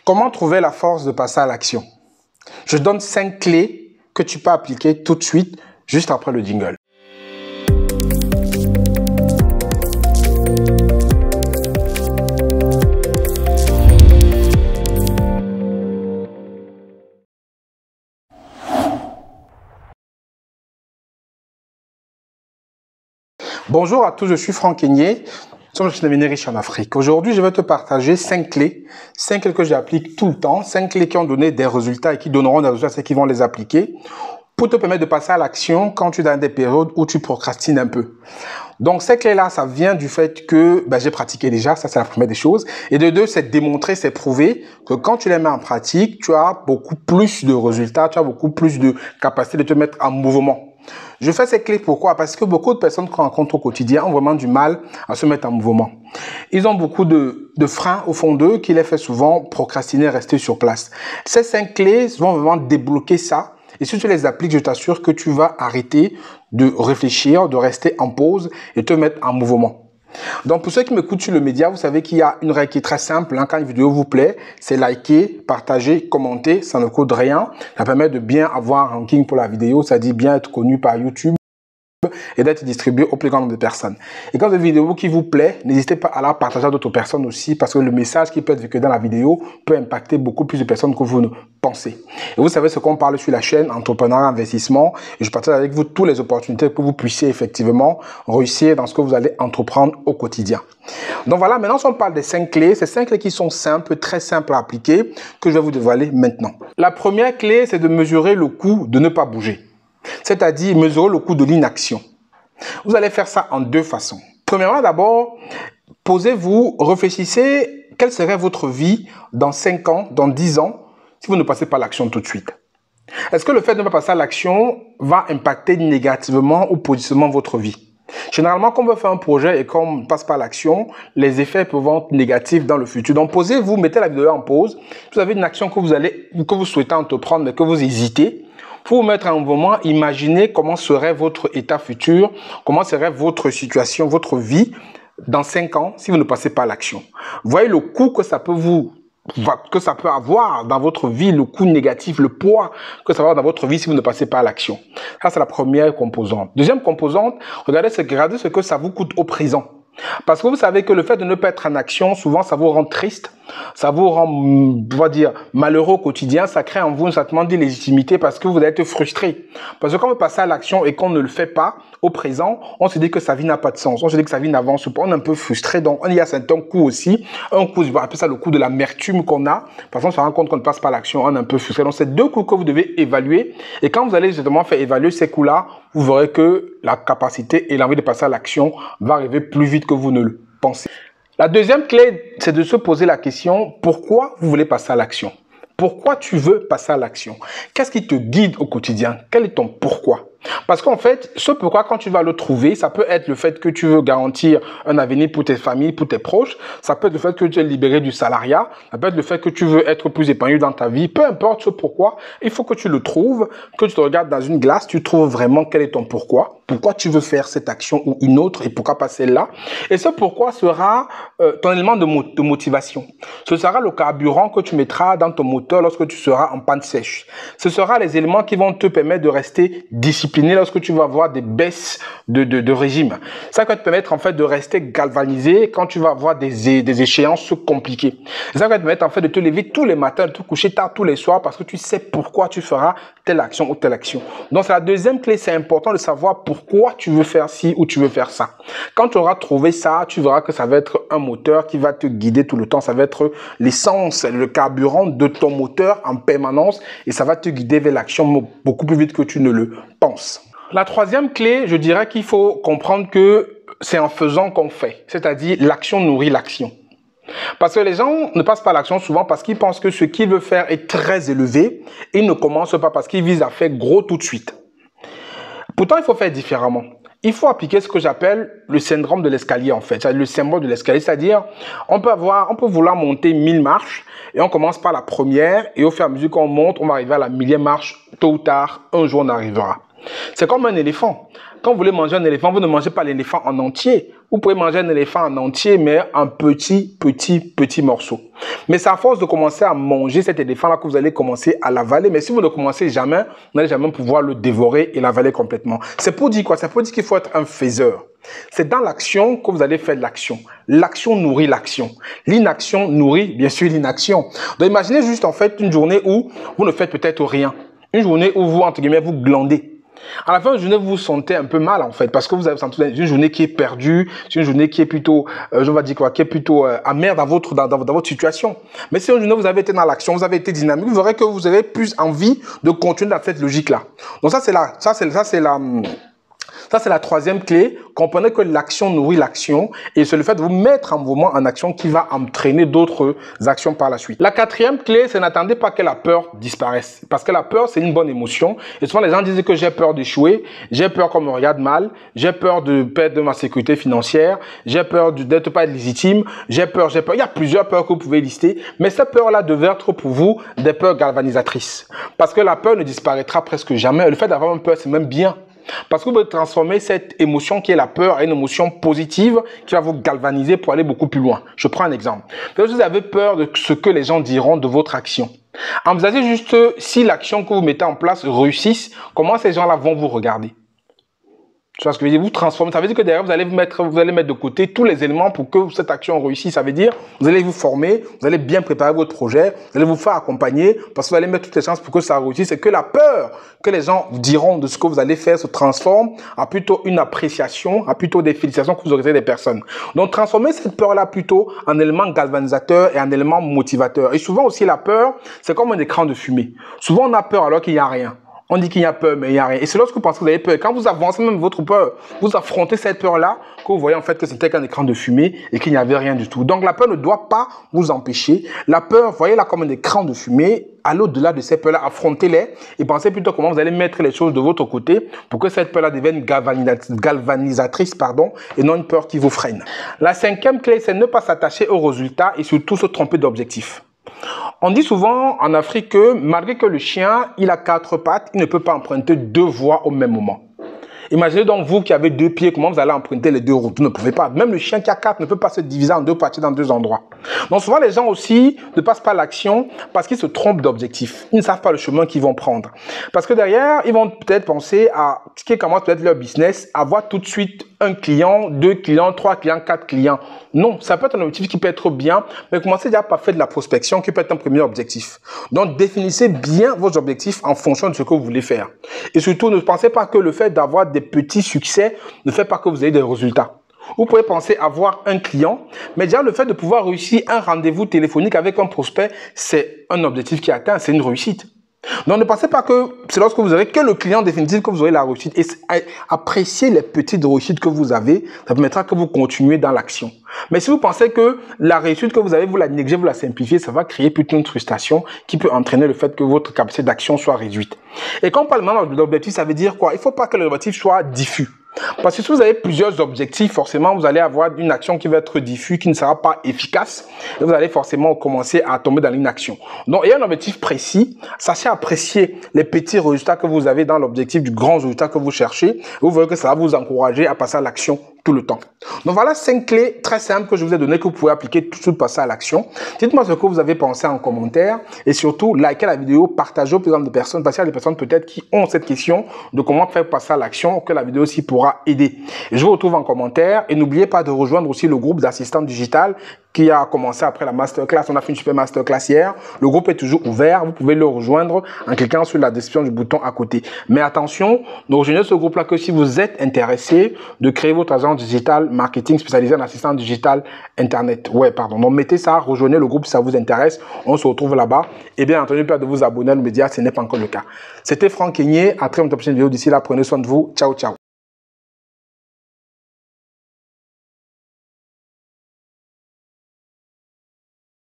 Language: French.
Comment trouver la force de passer à l'action? Je donne 5 clés que tu peux appliquer tout de suite, juste après le jingle. Bonjour à tous, je suis Franck Kenyé. Nous sommes devenus riches en Afrique. Aujourd'hui, je vais te partager 5 clés. 5 clés que j'applique tout le temps. 5 clés qui ont donné des résultats et qui donneront des résultats à ceux qui vont les appliquer pour te permettre de passer à l'action quand tu es dans des périodes où tu procrastines un peu. Donc, ces clés-là, ça vient du fait que j'ai pratiqué déjà. Ça, c'est la première des choses. Et de deux, c'est démontrer, c'est prouver que quand tu les mets en pratique, tu as beaucoup plus de résultats, tu as beaucoup plus de capacité de te mettre en mouvement. Je fais ces clés pourquoi? Parce que beaucoup de personnes qu'on rencontre au quotidien ont vraiment du mal à se mettre en mouvement. Ils ont beaucoup de freins au fond d'eux qui les fait souvent procrastiner, rester sur place. Ces 5 clés vont vraiment débloquer ça. Et si tu les appliques, je t'assure que tu vas arrêter de réfléchir, de rester en pause et te mettre en mouvement. Donc, pour ceux qui m'écoutent sur le média, vous savez qu'il y a une règle qui est très simple. Quand une vidéo vous plaît, c'est liker, partager, commenter. Ça ne coûte rien. Ça permet de bien avoir un ranking pour la vidéo. Ça dit bien être connu par YouTube et d'être distribué au plus grand nombre de personnes. Et quand une vidéo qui vous plaît, n'hésitez pas à la partager à d'autres personnes aussi parce que le message qui peut être véhiculé dans la vidéo peut impacter beaucoup plus de personnes que vous ne pensez. Et vous savez ce qu'on parle sur la chaîne Entrepreneur Investissement et je partage avec vous toutes les opportunités pour que vous puissiez effectivement réussir dans ce que vous allez entreprendre au quotidien. Donc voilà, maintenant si on parle des 5 clés, ces 5 clés qui sont simples, très simples à appliquer, que je vais vous dévoiler maintenant. La première clé, c'est de mesurer le coût de ne pas bouger. C'est-à-dire mesurer le coût de l'inaction. Vous allez faire ça en 2 façons. Premièrement, d'abord, posez-vous, réfléchissez quelle serait votre vie dans 5 ans, dans 10 ans, si vous ne passez pas à l'action tout de suite. Est-ce que le fait de ne pas passer à l'action va impacter négativement ou positivement votre vie? Généralement, quand on veut faire un projet et qu'on ne passe pas à l'action, les effets peuvent être négatifs dans le futur. Donc, posez-vous, mettez la vidéo en pause. Vous avez une action que vous souhaitez entreprendre, mais que vous hésitez. Pour vous mettre en mouvement, imaginez comment serait votre état futur, comment serait votre situation, votre vie dans 5 ans si vous ne passez pas à l'action. Voyez le coût que ça peut avoir dans votre vie, le coût négatif, le poids que ça va avoir dans votre vie si vous ne passez pas à l'action. Ça, c'est la première composante. Deuxième composante, regardez ce que ça vous coûte au présent. Parce que vous savez que le fait de ne pas être en action, souvent, ça vous rend triste, ça vous rend, on va dire, malheureux au quotidien, ça crée en vous un sentiment d'illégitimité parce que vous êtes frustré. Parce que quand vous passez à l'action et qu'on ne le fait pas au présent, on se dit que sa vie n'a pas de sens, on se dit que sa vie n'avance pas, on est un peu frustré, donc il y a un certain coût aussi, un coût, je vais appeler ça le coût de l'amertume qu'on a, parce qu'on se rend compte qu'on ne passe pas à l'action, on est un peu frustré. Donc c'est 2 coûts que vous devez évaluer et quand vous allez justement faire évaluer ces coûts-là, vous verrez que la capacité et l'envie de passer à l'action va arriver plus vite que vous ne le pensez. La deuxième clé, c'est de se poser la question, pourquoi vous voulez passer à l'action? Pourquoi tu veux passer à l'action? Qu'est-ce qui te guide au quotidien? Quel est ton pourquoi? Parce qu'en fait, ce pourquoi, quand tu vas le trouver, ça peut être le fait que tu veux garantir un avenir pour tes familles, pour tes proches. Ça peut être le fait que tu es libéré du salariat. Ça peut être le fait que tu veux être plus épanoui dans ta vie. Peu importe ce pourquoi, il faut que tu le trouves, que tu te regardes dans une glace, tu trouves vraiment quel est ton pourquoi. Pourquoi tu veux faire cette action ou une autre et pourquoi pas celle-là. Et ce pourquoi sera ton élément de motivation. Ce sera le carburant que tu mettras dans ton moteur lorsque tu seras en panne sèche. Ce sera les éléments qui vont te permettre de rester discipliné lorsque tu vas avoir des baisses de régime. Ça va te permettre en fait de rester galvanisé quand tu vas avoir des échéances compliquées. Ça va te permettre en fait de te lever tous les matins, de te coucher tard tous les soirs parce que tu sais pourquoi tu feras telle action ou telle action. Donc c'est la deuxième clé, c'est important de savoir pourquoi tu veux faire ci ou tu veux faire ça. Quand tu auras trouvé ça, tu verras que ça va être un moteur qui va te guider tout le temps. Ça va être l'essence, le carburant de ton moteur en permanence et ça va te guider vers l'action beaucoup plus vite que tu ne le penses. La troisième clé, je dirais qu'il faut comprendre que c'est en faisant qu'on fait. C'est-à-dire l'action nourrit l'action. Parce que les gens ne passent pas à l'action souvent parce qu'ils pensent que ce qu'ils veulent faire est très élevé. Ils ne commencent pas parce qu'ils visent à faire gros tout de suite. Pourtant, il faut faire différemment. Il faut appliquer ce que j'appelle le syndrome de l'escalier en fait, le symbole de l'escalier, c'est-à-dire on peut vouloir monter 1000 marches et on commence par la première et au fur et à mesure qu'on monte, on va arriver à la 1000e marche, tôt ou tard, un jour on arrivera. C'est comme un éléphant. Quand vous voulez manger un éléphant, vous ne mangez pas l'éléphant en entier. Vous pouvez manger un éléphant en entier, mais en petits morceaux. Mais c'est à force de commencer à manger cet éléphant-là que vous allez commencer à l'avaler. Mais si vous ne commencez jamais, vous n'allez jamais pouvoir le dévorer et l'avaler complètement. C'est pour dire quoi? C'est pour dire qu'il faut être un faiseur. C'est dans l'action que vous allez faire de l'action. L'action nourrit l'action. L'inaction nourrit, bien sûr, l'inaction. Donc, imaginez juste, en fait, une journée où vous ne faites peut-être rien. Une journée où vous, entre guillemets, vous glandez. À la fin de la journée, vous vous sentez un peu mal, en fait, parce que vous avez senti une journée qui est perdue, c'est une journée qui est plutôt, je vais dire quoi, qui est plutôt amère dans votre situation. Mais si une journée, vous avez été dans l'action, vous avez été dynamique, vous verrez que vous avez plus envie de continuer dans cette logique-là. Donc ça, c'est la troisième clé. Comprenez que l'action nourrit l'action et c'est le fait de vous mettre en mouvement en action qui va entraîner d'autres actions par la suite. La quatrième clé, c'est n'attendez pas que la peur disparaisse. Parce que la peur, c'est une bonne émotion. Et souvent, les gens disent que j'ai peur d'échouer, j'ai peur qu'on me regarde mal, j'ai peur de perdre ma sécurité financière, j'ai peur d'être pas légitime, j'ai peur. Il y a plusieurs peurs que vous pouvez lister. Mais ces peurs-là devaient être pour vous des peurs galvanisatrices. Parce que la peur ne disparaîtra presque jamais. Le fait d'avoir une peur, c'est même bien. Parce que vous pouvez transformer cette émotion qui est la peur en une émotion positive qui va vous galvaniser pour aller beaucoup plus loin. Je prends un exemple. Vous avez peur de ce que les gens diront de votre action. Envisagez juste si l'action que vous mettez en place réussisse, comment ces gens-là vont vous regarder. Tu vois ce que je veux dire? Vous transformez. Ça veut dire que derrière, vous allez mettre de côté tous les éléments pour que cette action réussisse. Ça veut dire, vous allez vous former, vous allez bien préparer votre projet, vous allez vous faire accompagner parce que vous allez mettre toutes les chances pour que ça réussisse. Et que la peur que les gens vous diront de ce que vous allez faire se transforme à plutôt une appréciation, à plutôt des félicitations que vous aurez des personnes. Donc, transformez cette peur-là plutôt en élément galvanisateur et en élément motivateur. Et souvent aussi, la peur, c'est comme un écran de fumée. Souvent, on a peur alors qu'il n'y a rien. On dit qu'il y a peur, mais il n'y a rien. Et c'est lorsque vous pensez que vous avez peur. Quand vous avancez même votre peur, vous affrontez cette peur-là, que vous voyez en fait que c'était qu'un écran de fumée et qu'il n'y avait rien du tout. Donc la peur ne doit pas vous empêcher. La peur, voyez-la comme un écran de fumée. Allez au-delà de ces peurs-là, affrontez-les et pensez plutôt comment vous allez mettre les choses de votre côté pour que cette peur-là devienne galvanisatrice, et non une peur qui vous freine. La cinquième clé, c'est ne pas s'attacher aux résultats et surtout se tromper d'objectif. On dit souvent en Afrique que malgré que le chien, il a 4 pattes, il ne peut pas emprunter 2 voies au même moment. Imaginez donc vous qui avez 2 pieds, comment vous allez emprunter les 2 routes? Vous ne pouvez pas. Même le chien qui a 4 ne peut pas se diviser en 2 parties dans 2 endroits. Donc souvent les gens aussi ne passent pas à l'action parce qu'ils se trompent d'objectif. Ils ne savent pas le chemin qu'ils vont prendre. Parce que derrière, ils vont peut-être penser à ce qui commence peut-être leur business, avoir tout de suite 1 client, 2 clients, 3 clients, 4 clients. Non, ça peut être un objectif qui peut être bien, mais commencez déjà par faire de la prospection qui peut être un premier objectif. Donc définissez bien vos objectifs en fonction de ce que vous voulez faire. Et surtout, ne pensez pas que le fait d'avoir des petits succès ne fait pas que vous ayez des résultats. Vous pouvez penser avoir un client, mais déjà le fait de pouvoir réussir un rendez-vous téléphonique avec un prospect, c'est un objectif qui est atteint, c'est une réussite. Donc ne pensez pas que c'est lorsque vous aurez que le client définitif que vous aurez la réussite. Et appréciez les petites réussites que vous avez, ça permettra que vous continuez dans l'action. Mais si vous pensez que la réussite que vous avez, vous la négligez, vous la simplifiez, ça va créer plutôt une frustration qui peut entraîner le fait que votre capacité d'action soit réduite. Et quand on parle maintenant d'objectif, ça veut dire quoi? Il ne faut pas que l'objectif soit diffus. Parce que si vous avez plusieurs objectifs, forcément, vous allez avoir une action qui va être diffuse, qui ne sera pas efficace. Et vous allez forcément commencer à tomber dans l'inaction. Donc, ayez un objectif précis. Sachez apprécier les petits résultats que vous avez dans l'objectif du grand résultat que vous cherchez. Vous verrez que ça va vous encourager à passer à l'action tout le temps. Donc, voilà 5 clés très simples que je vous ai données que vous pouvez appliquer tout de suite passer à l'action. Dites-moi ce que vous avez pensé en commentaire. Et surtout, likez la vidéo, partagez au plus grand nombre de personnes. Parce qu'il y a des personnes peut-être qui ont cette question de comment faire passer à l'action, que la vidéo aussi pourra aider. Je vous retrouve en commentaire et n'oubliez pas de rejoindre aussi le groupe d'assistants digital qui a commencé après la masterclass. On a fait une super masterclass hier. Le groupe est toujours ouvert. Vous pouvez le rejoindre en cliquant sur la description du bouton à côté. Mais attention, ne rejoignez ce groupe-là que si vous êtes intéressé de créer votre agence digital marketing spécialisé en assistant digital internet. Donc mettez ça, rejoignez le groupe si ça vous intéresse. On se retrouve là-bas. Et bien entendu, pas de vous abonner à nos médias, ce n'est pas encore le cas. C'était Franck Kenyé. À très bientôt pour une prochaine vidéo. D'ici là, prenez soin de vous. Ciao, ciao.